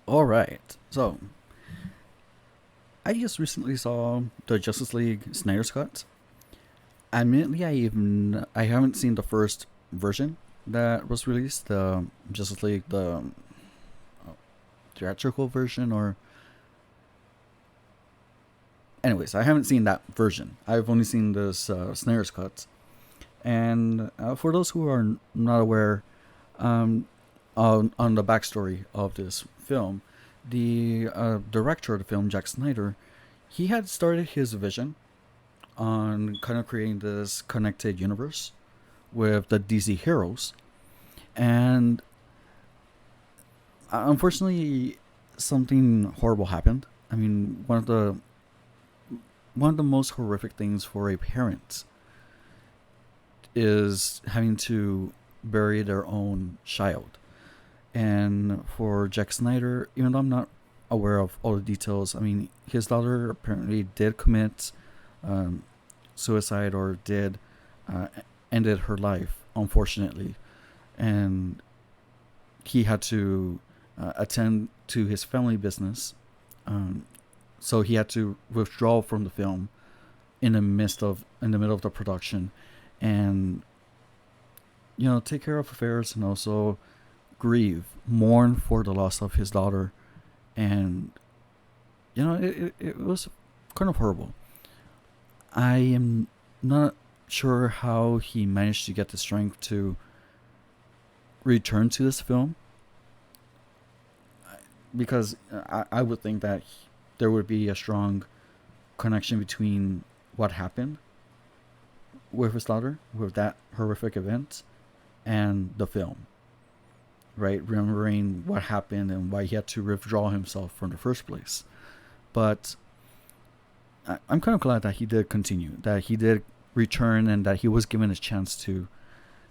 All right. So, I just recently saw the Justice League Snyder's Cut. Admittedly, I haven't seen the first version that was released, the Justice League, the theatrical version, or anyways, I haven't seen that version. I've only seen this Snyder's Cut. And for those who are not aware, on the backstory of this film, the director of the film, Jack Snyder, he had started his vision on kind of creating this connected universe with the DC heroes, and unfortunately, something horrible happened. I mean, one of the most horrific things for a parent is having to bury their own child. And for Jack Snyder, even though I'm not aware of all the details, I mean, his daughter apparently did commit um, suicide or did uh, ended her life, unfortunately. And he had to attend to his family business. Um, so he had to withdraw from the film in the middle of the production, and take care of affairs, and also grieve, mourn for the loss of his daughter. And it was kind of horrible. I am not sure how he managed to get the strength to return to this film, because I would think that there would be a strong connection between what happened with his daughter, with that horrific event, and the film, right? Remembering what happened and why he had to withdraw himself from the first place. But I'm kind of glad that he did continue, that he did return, and that he was given a chance to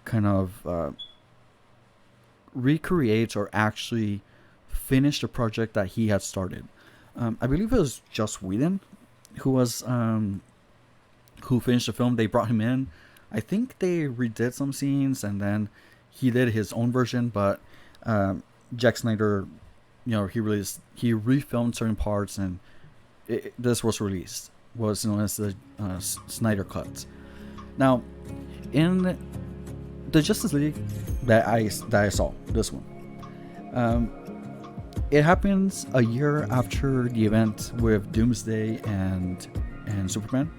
kind of recreate or actually finish the project that he had started. I believe it was just Wheaton who was who finished the film. They brought him in. I think they redid some scenes, and then he did his own version. But Jack Snyder, he refilmed certain parts, and this was released. Was known as the Snyder Cut. Now, in the Justice League that I saw, this one, it happens a year after the event with Doomsday and Superman,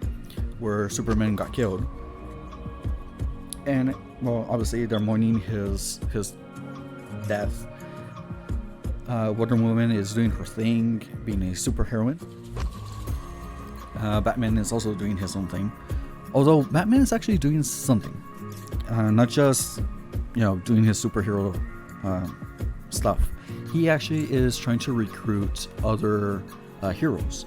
where Superman got killed. And well, obviously they're mourning his death. Wonder Woman is doing her thing, being a superheroine. Batman is also doing his own thing, although Batman is actually doing something, not just doing his superhero stuff. He actually is trying to recruit other heroes.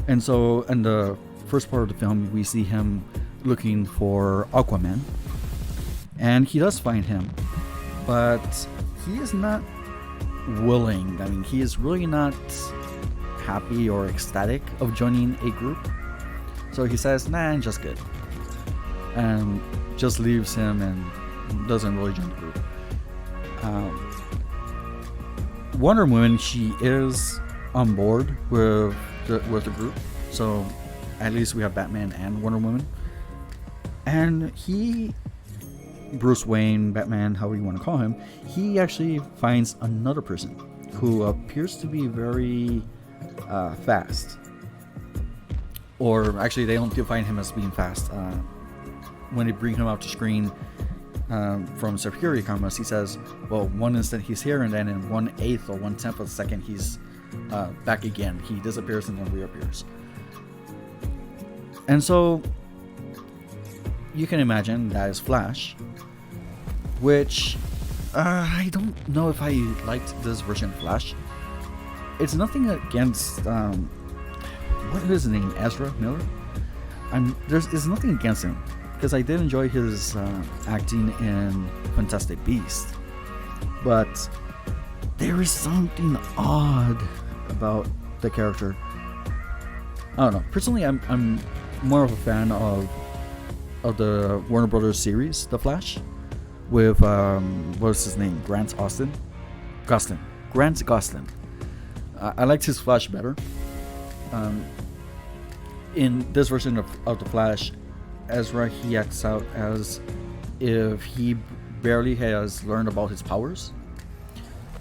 And so in the first part of the film, we see him looking for Aquaman, and he does find him, but he is not willing. I mean, he is really not happy or ecstatic of joining a group. So he says, nah, I'm just good, and just leaves him and doesn't really join the group. Wonder Woman, she is on board with the group, so at least we have Batman and Wonder Woman. And Bruce Wayne, Batman, however you want to call him, he actually finds another person who appears to be very fast. Or actually, they don't define him as being fast. When they bring him out to screen from security cameras, he says, well, one instant he's here, and then in 1/8 or 1/10 of a second, he's back again. He disappears and then reappears. And so you can imagine that is Flash, which I don't know if I liked this version of Flash. It's nothing against what is his name, Ezra Miller. There's nothing against him, because I did enjoy his acting in Fantastic Beast, but there is something odd about the character. I don't know. Personally, I'm more of a fan of the Warner Brothers series, The Flash, with what's his name, Grant Gustin. I liked his Flash better. Um, in this version of the Flash, Ezra, he acts out as if he barely has learned about his powers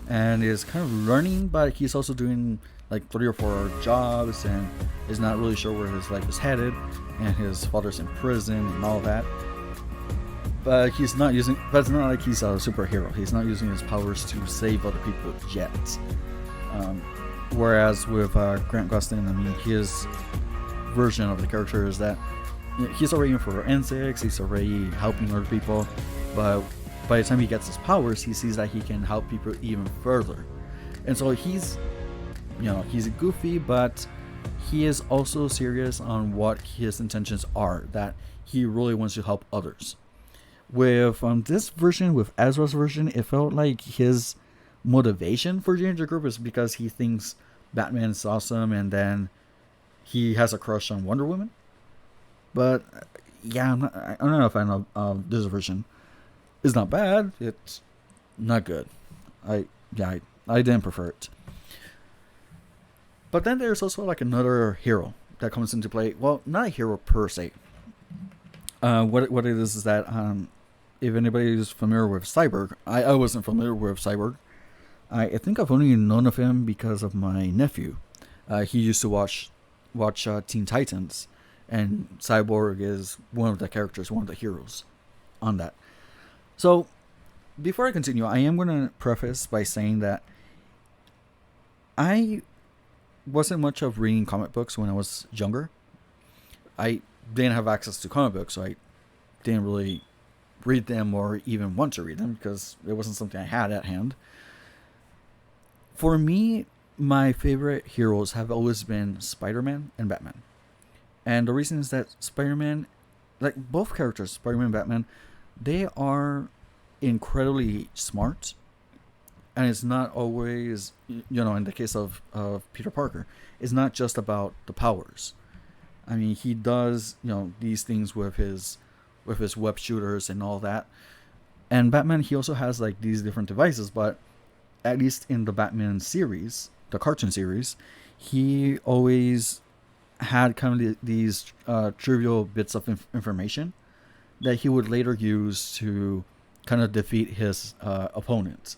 and is kind of learning, but he's also doing like 3 or 4 jobs and is not really sure where his life is headed, and his father's in prison and all that. But he's not using. But it's not like he's a superhero. He's not using his powers to save other people yet. Um, Whereas with Grant Gustin, I mean, his version of the character is that he's already in for insects. He's already helping other people, but by the time he gets his powers, he sees that he can help people even further. And so he's goofy, but he is also serious on what his intentions are, that he really wants to help others. With this version, with Ezra's version, it felt like his motivation for joining the group is because he thinks Batman is awesome, and then he has a crush on Wonder Woman. But yeah, I'm not a fan of this version. It's not bad. It's not good. I didn't prefer it. But then there's also like another hero that comes into play. Well, not a hero per se. What it is that if anybody is familiar with Cyborg, I wasn't familiar with Cyborg. I think I've only known of him because of my nephew. He used to watch Teen Titans, and Cyborg is one of the characters, one of the heroes on that. So, before I continue, I am going to preface by saying that I wasn't much of reading comic books when I was younger. I didn't have access to comic books, so I didn't really read them or even want to read them because it wasn't something I had at hand. For me, my favorite heroes have always been Spider-Man and Batman. And the reason is that Spider-Man, like both characters, Spider-Man and Batman, they are incredibly smart. And it's not always, in the case of Peter Parker, it's not just about the powers. I mean, he does, these things with his web shooters and all that. And Batman, he also has like these different devices, but at least in the Batman series, the cartoon series, he always had kind of these trivial bits of information that he would later use to kind of defeat his opponents.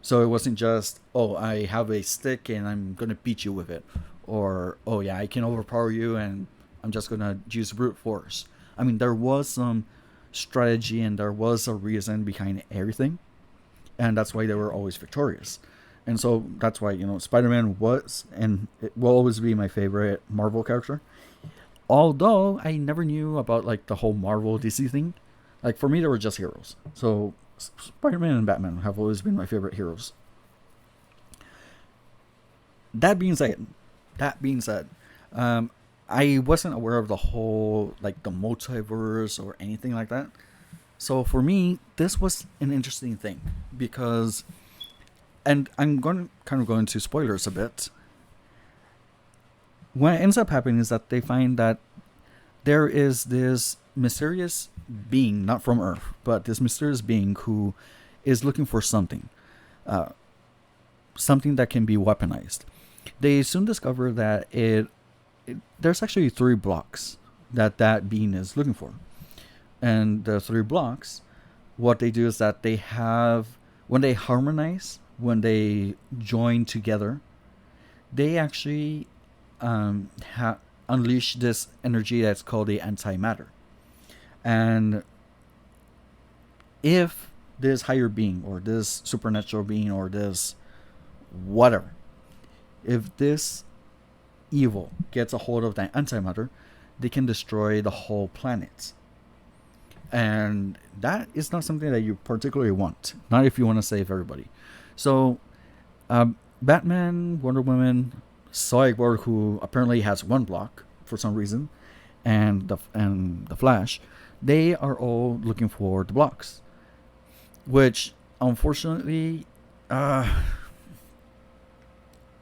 So it wasn't just, oh, I have a stick and I'm going to beat you with it. Or, oh yeah, I can overpower you and I'm just going to use brute force. I mean, there was some strategy and there was a reason behind everything. And that's why they were always victorious. And so that's why, Spider-Man was and it will always be my favorite Marvel character. Although I never knew about like the whole Marvel DC thing. Like for me, they were just heroes. So Spider-Man and Batman have always been my favorite heroes. That being said, I wasn't aware of the whole like the multiverse or anything like that. So for me, this was an interesting thing because, and I'm going to kind of go into spoilers a bit. What ends up happening is that they find that there is this mysterious being, not from Earth, but this mysterious being who is looking for something that can be weaponized. They soon discover that there's actually 3 blocks that being is looking for. And the 3 blocks, what they do is that they have, when they harmonize, when they join together, they actually unleash this energy that's called the antimatter. And if this higher being or this supernatural being or this whatever, if this evil gets a hold of that antimatter, they can destroy the whole planet. And that is not something that you particularly want. Not if you want to save everybody. So, Batman, Wonder Woman, Cyborg, who apparently has 1 block for some reason, and the Flash, they are all looking for the blocks. Which, unfortunately,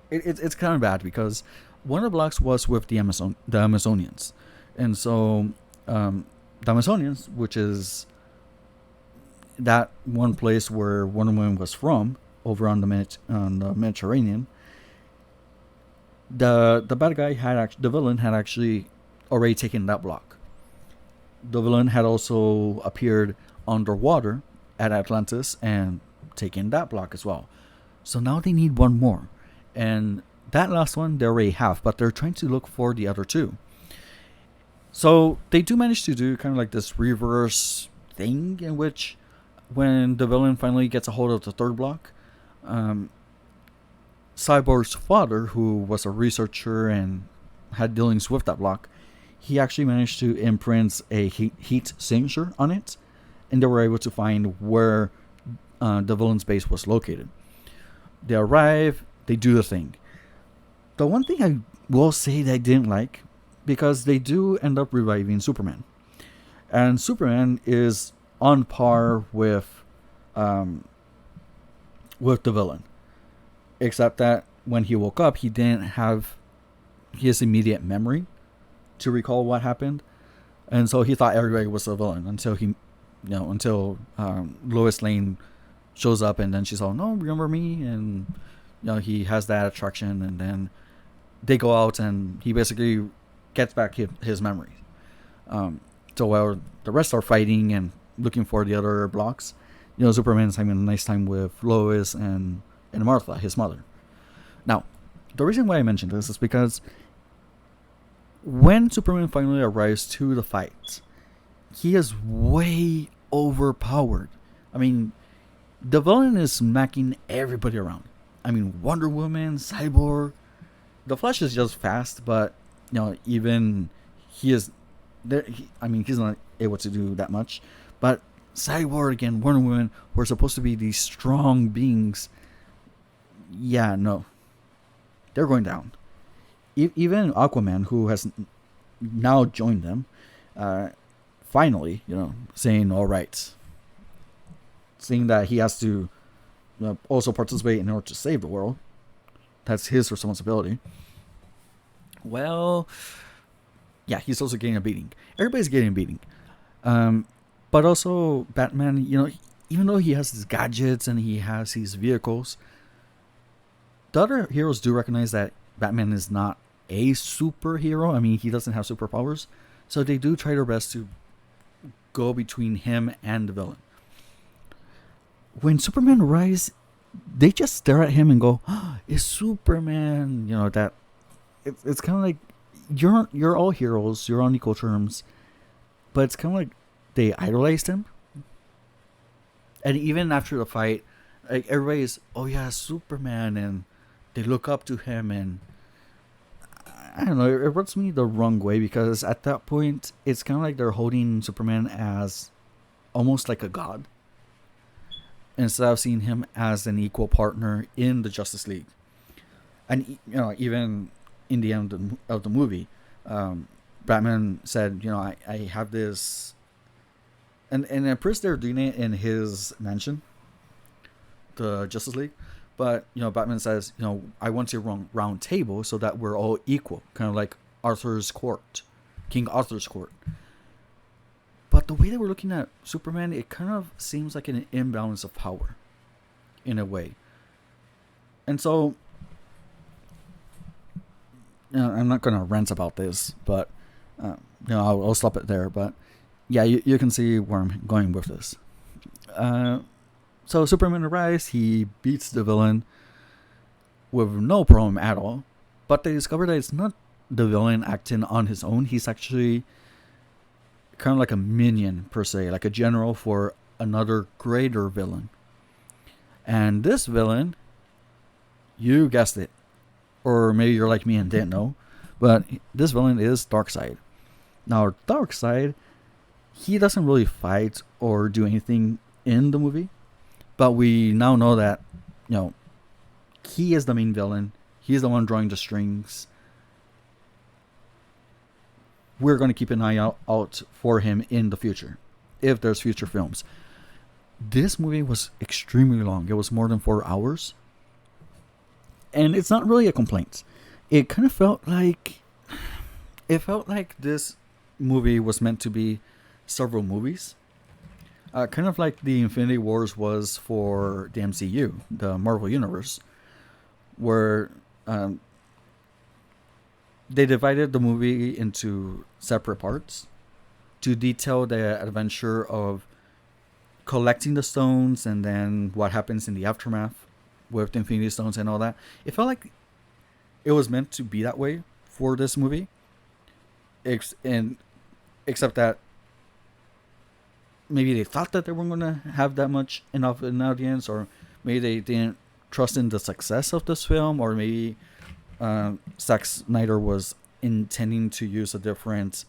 it's kind of bad because one of the blocks was with the Amazonians. And so, the Amazonians, which is that one place where Wonder Woman was from, over on the Mediterranean, The bad guy the villain had actually already taken that block. The villain had also appeared underwater at Atlantis and taken that block as well. So now they need one more. And that last one they already have, but they're trying to look for the other two. So they do manage to do kind of like this reverse thing in which when the villain finally gets a hold of the third block, um, Cyborg's father, who was a researcher and had dealings with that block, he actually managed to imprint a heat signature on it, and they were able to find where the villain's base was located. They arrive, they do the thing. The one thing I will say that I didn't like, because they do end up reviving Superman, and Superman is on par um, with the villain, except that when he woke up, he didn't have his immediate memory to recall what happened, and so he thought everybody was a villain until Lois Lane shows up, and then she's all, "No, remember me?" And he has that attraction, and then they go out, and he basically gets back his memories. So while the rest are fighting and looking for the other blocks, Superman's having a nice time with Lois and Martha, his mother. Now, the reason why I mentioned this is because when Superman finally arrives to the fight, he is way overpowered. I mean, the villain is smacking everybody around. I mean, Wonder Woman, Cyborg. The Flash is just fast, but even he is there. He's not able to do that much. But Cyborg and Wonder Woman were supposed to be these strong beings. Yeah, no, they're going down. Even Aquaman, who has now joined them, finally, saying all right, seeing that he has to also participate in order to save the world. That's his responsibility. Well, yeah, he's also getting a beating. Everybody's getting a beating. But also Batman, even though he has his gadgets and he has his vehicles, the other heroes do recognize that Batman is not a superhero. I mean, he doesn't have superpowers. So they do try their best to go between him and the villain. When Superman arrives, they just stare at him and go, oh, "It's Superman." That it's kind of like you're all heroes, you're on equal terms, but it's kind of like they idolized him. And even after the fight, like everybody's, "Oh yeah, Superman," and they look up to him, and I don't know, it rubs me the wrong way, because at that point it's kind of like they're holding Superman as almost like a god, instead of seeing him as an equal partner in the Justice League. And even in the end of the movie, Batman said, I have this, and at first they're doing it in his mansion, the Justice League, but Batman says, I want a round table so that we're all equal, kind of like Arthur's court, King Arthur's court. But the way that we're looking at Superman, it kind of seems like an imbalance of power, in a way. And so, I'm not going to rant about this, but I'll stop it there. But yeah, you can see where I'm going with this. So Superman arrives, he beats the villain with no problem at all. But they discover that it's not the villain acting on his own. He's actually kind of like a minion, per se, like a general for another greater villain. And this villain, you guessed it, or maybe you're like me and didn't know, but this villain is Darkseid. Now, Darkseid, he doesn't really fight or do anything in the movie, but we now know that he is the main villain. He's the one drawing the strings. We're going to keep an eye out for him in the future, if there's future films. This movie was extremely long. It was more than 4 hours. And it's not really a complaint. It kind of felt like this movie was meant to be several movies. Kind of like the Infinity Wars was for the MCU, the Marvel Universe, where they divided the movie into separate parts to detail the adventure of collecting the stones and then what happens in the aftermath with the Infinity Stones and all that. It felt like it was meant to be that way for this movie, and except that maybe they thought that they weren't going to have that much enough an audience, or maybe they didn't trust in the success of this film, or maybe Zack Snyder was intending to use a different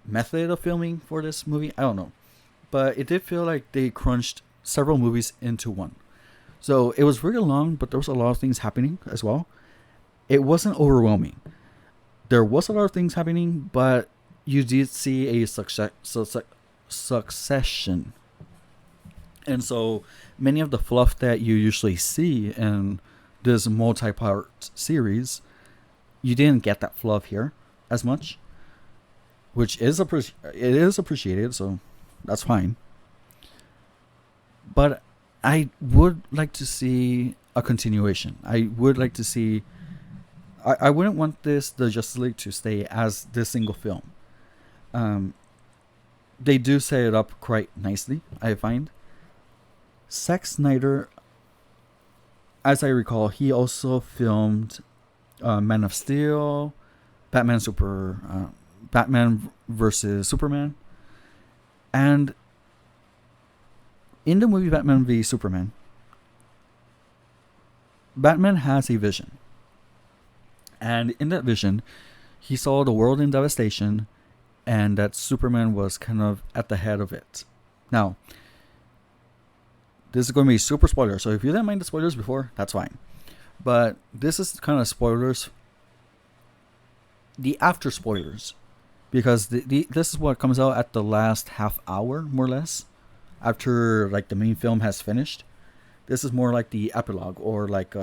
method of filming for this movie. I don't know, but it did feel like they crunched several movies into one. So it was really long, but there was a lot of things happening as well. It wasn't overwhelming. There was a lot of things happening, but you did see a succession. And so many of the fluff that you usually see in this multi-part series, you didn't get that fluff here as much, which is it is appreciated, so that's fine. But I would like to see a continuation. I would like to see. I wouldn't want the Justice League to stay as this single film. They do set it up quite nicely, I find. Zack Snyder, as I recall, he also filmed Man of Steel, Batman versus Superman, and in the movie Batman v Superman, Batman has a vision, and in that vision, he saw the world in devastation, and that Superman was kind of at the head of it. Now, this is going to be super spoiler, so if you didn't mind the spoilers before, that's fine. But this is kind of spoilers, the after spoilers, because this is what comes out at the last half hour, more or less, after like the main film has finished. This is more like the epilogue, or like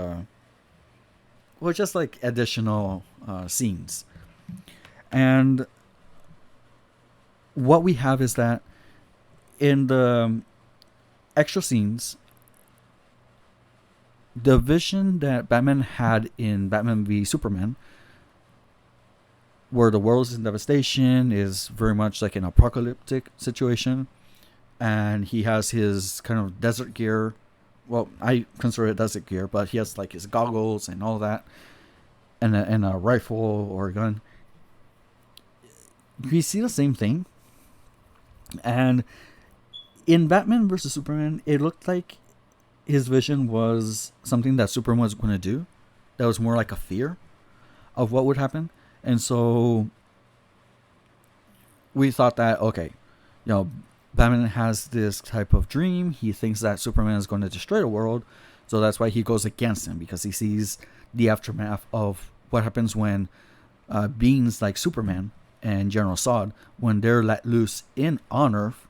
just like additional scenes. And what we have is that in the extra scenes, the vision that Batman had in Batman v Superman, where the world is in devastation, is very much like an apocalyptic situation, and he has his kind of desert gear. Well, I consider it desert gear, but he has like his goggles and all that, and a rifle or a gun. We see the same thing, and in Batman vs Superman, it looked like his vision was something that Superman was going to do. That was more like a fear of what would happen. And so we thought that, okay, Batman has this type of dream. He thinks that Superman is going to destroy the world. So that's why he goes against him, because he sees the aftermath of what happens when beings like Superman and General Zod, when they're let loose on Earth,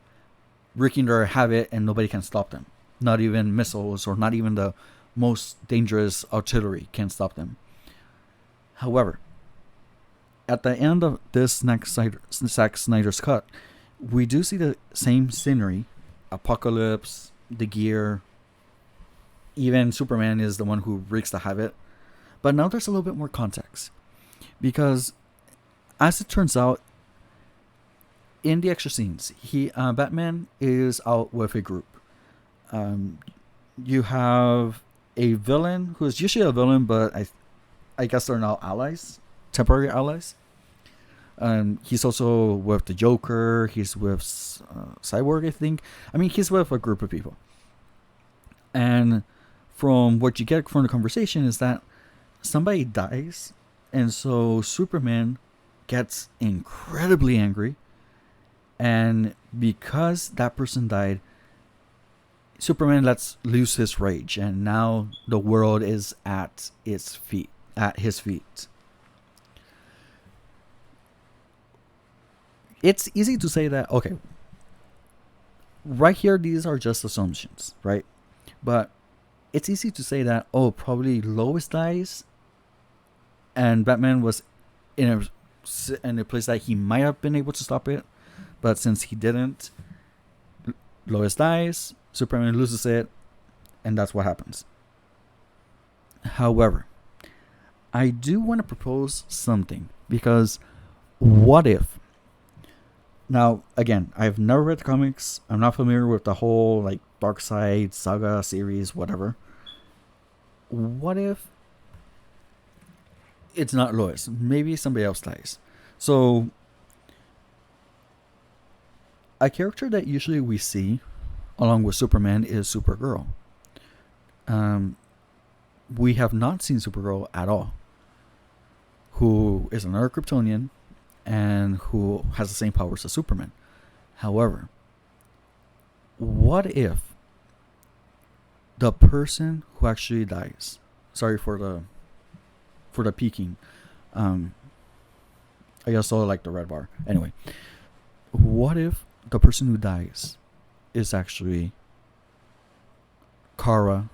wreaking their havoc, and nobody can stop them. Not even missiles, or not even the most dangerous artillery can stop them. However, at the end of this next Zack Snyder's cut, we do see the same scenery, apocalypse, the gear. Even Superman is the one who wreaks the havoc. But now there's a little bit more context, because as it turns out, in the extra scenes, Batman is out with a group. You have a villain who is usually a villain, but I guess they're now allies, temporary allies. He's also with the Joker. He's with Cyborg, I think. I mean, he's with a group of people. And from what you get from the conversation is that somebody dies, and so Superman gets incredibly angry. And because that person died, Superman lets loose his rage, and now the world is at his feet. It's easy to say that, okay, right here, these are just assumptions, right? But it's easy to say that, probably Lois dies, and Batman was in a place that he might have been able to stop it. But since he didn't, Lois dies, Superman loses it, and that's what happens. However, I do want to propose something, Because what if? Now, again, I've never read the comics. I'm not familiar with the whole like Dark Side saga series, whatever. What if it's not Lois? Maybe somebody else dies. So, a character that usually we see along with Superman is Supergirl. We have not seen Supergirl at all, who is another Kryptonian and who has the same powers as Superman. However, what if the person who actually dies, sorry for the peeking, I just saw like the red bar. Anyway, what if the person who dies is actually Kara?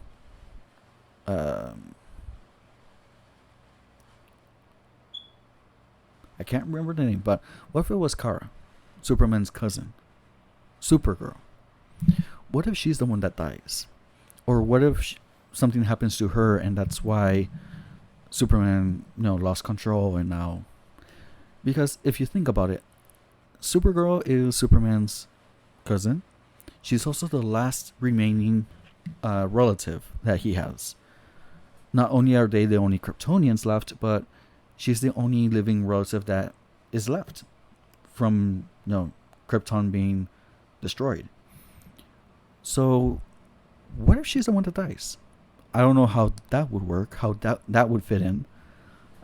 I can't remember the name, but what if it was Kara, Superman's cousin, Supergirl? What if she's the one that dies? Or what if something happens to her and that's why Superman, lost control and now... Because if you think about it, Supergirl is Superman's cousin. She's also the last remaining relative that he has. Not only are they the only Kryptonians left, but she's the only living relative that is left from, Krypton being destroyed. So, what if she's the one that dies? I don't know how that would work, how that would fit in.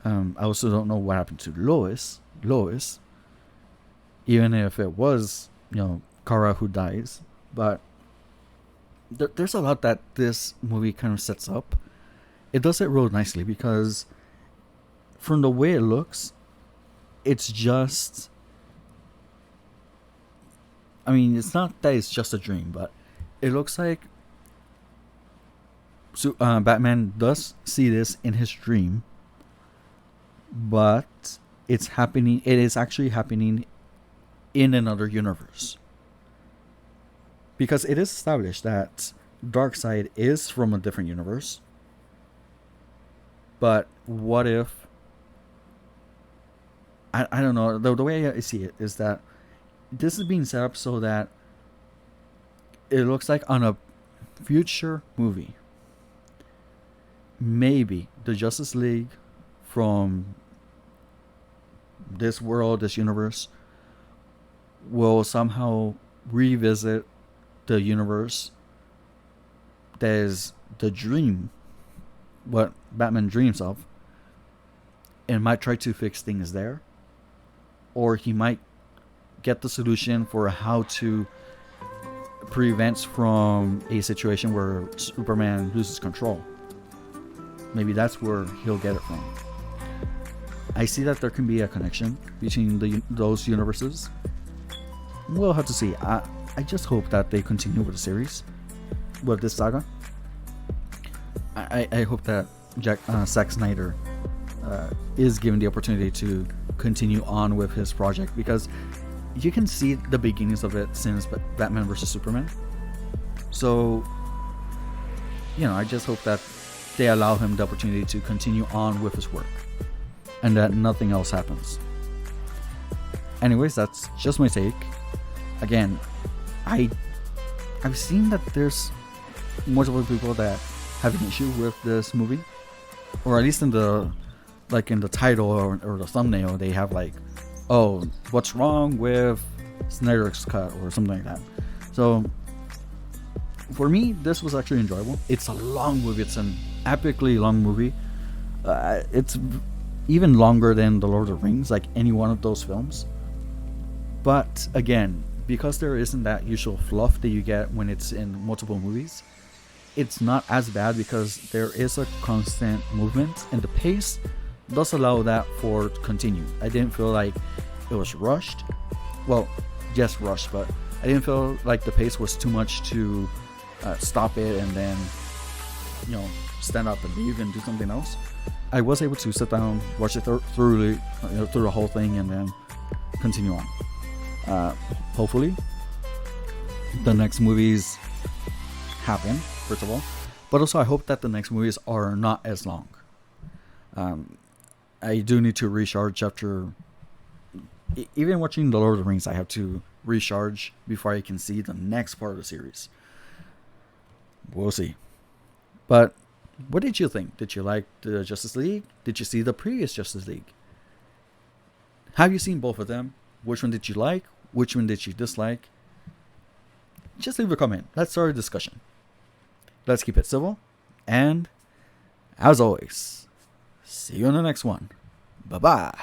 I also don't know what happened to Lois, even if it was, Kara who dies. But there's a lot that this movie kind of sets up. It does it real nicely because from the way it looks, it's just... I mean, it's not that it's just a dream, but it looks like Batman does see this in his dream, but it's happening. It is actually happening in another universe, because it is established that Darkseid is from a different universe. But what if... I don't know. The way I see it is that this is being set up so that it looks like on a future movie, maybe the Justice League from this world, this universe, will somehow revisit the universe that is the dream, what Batman dreams of, and might try to fix things there. Or he might get the solution for how to prevent from a situation where Superman loses control. Maybe that's where he'll get it from. I see that there can be a connection between those universes. We'll have to see. I just hope that they continue with the series, with this saga. I hope that Zach Snyder is given the opportunity to continue on with his project, because you can see the beginnings of it since Batman vs Superman. So, I just hope that they allow him the opportunity to continue on with his work and that nothing else happens. Anyways, that's just my take. Again, I've seen that there's multiple people that have an issue with this movie, or at least in the title or the thumbnail, they have like, oh, what's wrong with Snyder's Cut or something like that. So for me, this was actually enjoyable. It's a long movie. It's an epically long movie. It's even longer than The Lord of the Rings, like any one of those films. But again, because there isn't that usual fluff that you get when it's in multiple movies, it's not as bad because there is a constant movement, and the pace does allow that for to continue. I didn't feel like it was rushed. Well, yes, rushed, but I didn't feel like the pace was too much to stop it and then stand up and leave and do something else. I was able to sit down, watch it through the whole thing, and then continue on. Hopefully the next movies happen, first of all, but also I hope that the next movies are not as long. I do need to recharge after. Even watching The Lord of the Rings, I have to recharge before I can see the next part of the series. We'll see. But what did you think? Did you like the Justice League? Did you see the previous Justice League? Have you seen both of them? Which one did you like? Which one did you dislike? Just leave a comment. Let's start a discussion. Let's keep it civil. And, as always, see you in the next one. Bye-bye.